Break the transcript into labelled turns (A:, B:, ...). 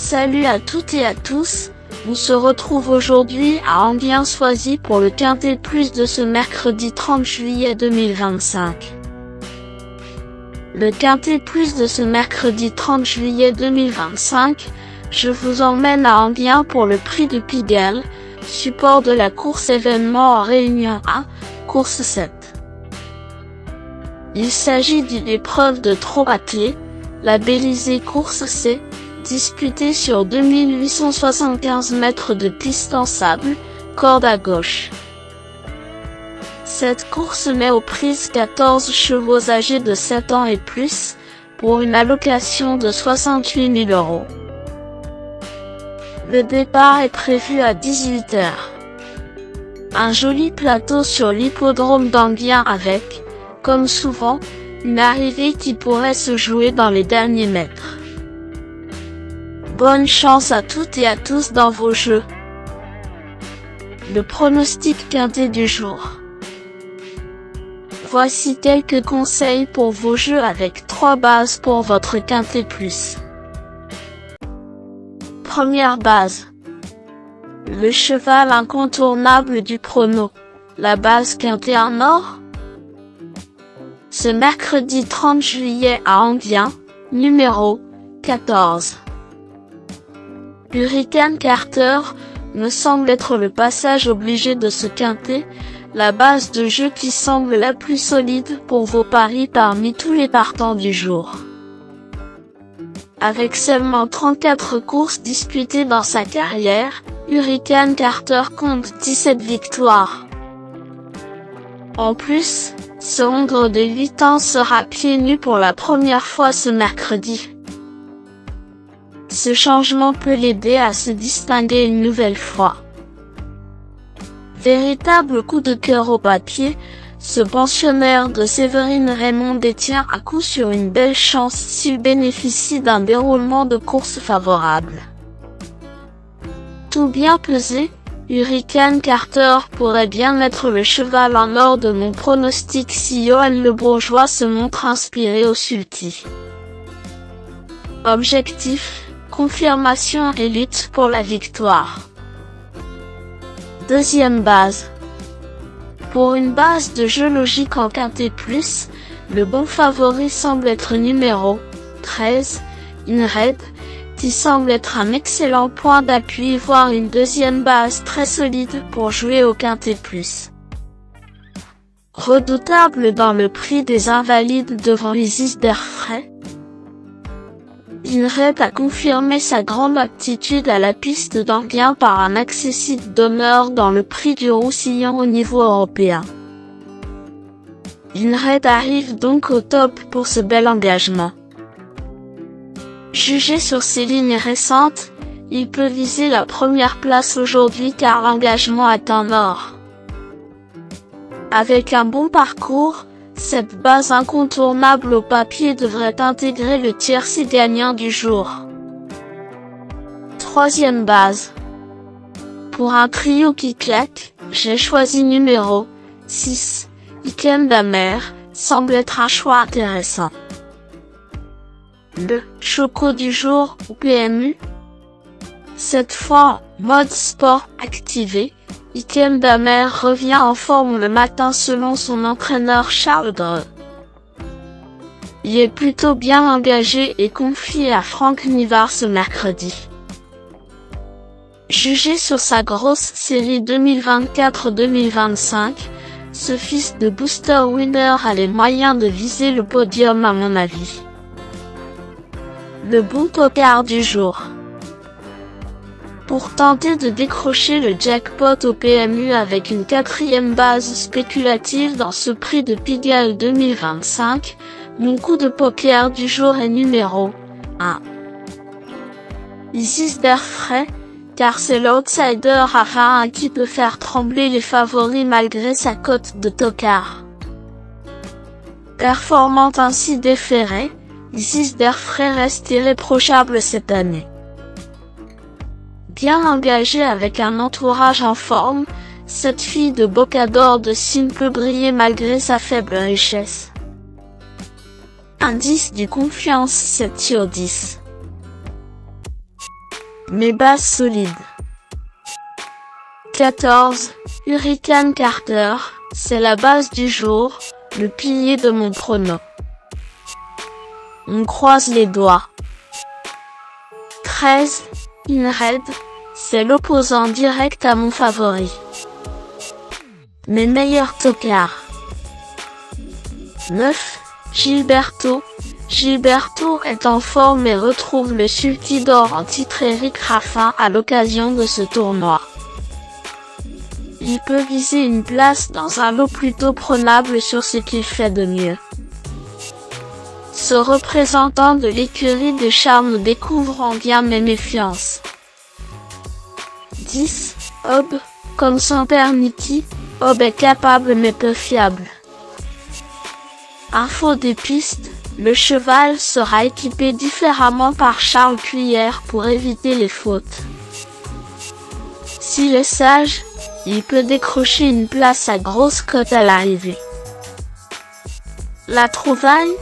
A: Salut à toutes et à tous, on se retrouve aujourd'hui à Enghien-Soisy pour le Quintet Plus de ce mercredi 30 juillet 2025. Le Quintet Plus de ce mercredi 30 juillet 2025, je vous emmène à Enghien pour le prix de Pigalle, support de la course événement en Réunion 1, course 7. Il s'agit d'une épreuve de trot attelé, la Bélysée course C, disputée sur 2875 mètres de piste en sable, corde à gauche. Cette course met aux prises 14 chevaux âgés de 7 ans et plus, pour une allocation de 68 000 €. Le départ est prévu à 18 h. Un joli plateau sur l'hippodrome d'Enghien avec, comme souvent, une arrivée qui pourrait se jouer dans les derniers mètres. Bonne chance à toutes et à tous dans vos jeux. Le pronostic quintet du jour. Voici quelques conseils pour vos jeux avec 3 bases pour votre quintet plus. Première base. Le cheval incontournable du prono. La base quintet en or. Ce mercredi 30 juillet à Enghien, numéro 14. Hurricane Carter me semble être le passage obligé de ce quintet, la base de jeu qui semble la plus solide pour vos paris parmi tous les partants du jour. Avec seulement 34 courses disputées dans sa carrière, Hurricane Carter compte 17 victoires. En plus, ce hongre de 8 ans sera pieds nus pour la première fois ce mercredi. Ce changement peut l'aider à se distinguer une nouvelle fois. Véritable coup de cœur au papier, ce pensionnaire de Séverine Raymond détient à coup sûr une belle chance s'il bénéficie d'un déroulement de course favorable. Tout bien pesé, Hurricane Carter pourrait bien être le cheval en or de mon pronostic si Johan Le Bourgeois se montre inspiré au sulky. Objectif, confirmation et lutte pour la victoire. Deuxième base. Pour une base de jeu logique en quintet plus, le bon favori semble être numéro 13, Inred, qui semble être un excellent point d'appui voire une deuxième base très solide pour jouer au quintet plus. Redoutable dans le prix des invalides devant Isis d'Airfray, Inred a confirmé sa grande aptitude à la piste d'Enghien par un accessible d'honneur dans le prix du Roussillon au niveau européen. Inred arrive donc au top pour ce bel engagement. Jugé sur ses lignes récentes, il peut viser la première place aujourd'hui car l'engagement est en or. Avec un bon parcours, cette base incontournable au papier devrait intégrer le tiercé gagnant du jour. Troisième base. Pour un trio qui claque, j'ai choisi numéro 6, Ikem Damer, semble être un choix intéressant. Le choco du jour au PMU. Cette fois, mode sport activé, Ikem Damer revient en forme le matin selon son entraîneur Charles Dreux. Il est plutôt bien engagé et confié à Franck Nivard ce mercredi. Jugé sur sa grosse série 2024-2025, ce fils de booster winner a les moyens de viser le podium à mon avis. Le bon tocard du jour. Pour tenter de décrocher le jackpot au PMU avec une 4e base spéculative dans ce prix de Pigalle 2025, mon coup de poker du jour est numéro 1. Isis d'Airfray, car c'est l'outsider à 1 qui peut faire trembler les favoris malgré sa cote de tocard. Performant ainsi déféré, Isis d'Airfray reste irréprochable cette année. Bien engagée avec un entourage en forme, cette fille de Bocador de Cygne peut briller malgré sa faible richesse. Indice de confiance 7/10. mes bases solides. 14. Hurricane Carter, c'est la base du jour, le pilier de mon prono. On croise les doigts. 13. Inred, c'est l'opposant direct à mon favori. Mes meilleurs tocards. 9. Gilberto. Gilberto est en forme et retrouve le sulky d'or en titre Eric Raffin à l'occasion de ce tournoi. Il peut viser une place dans un lot plutôt prenable sur ce qu'il fait de mieux. Ce représentant de l'écurie de charme découvre en bien mes méfiances. 10. Hob, comme son père Nicky, Hob est capable mais peu fiable. Info des pistes, le cheval sera équipé différemment par Charles Cuillère pour éviter les fautes. S'il est sage, il peut décrocher une place à grosse cote à l'arrivée. La trouvaille,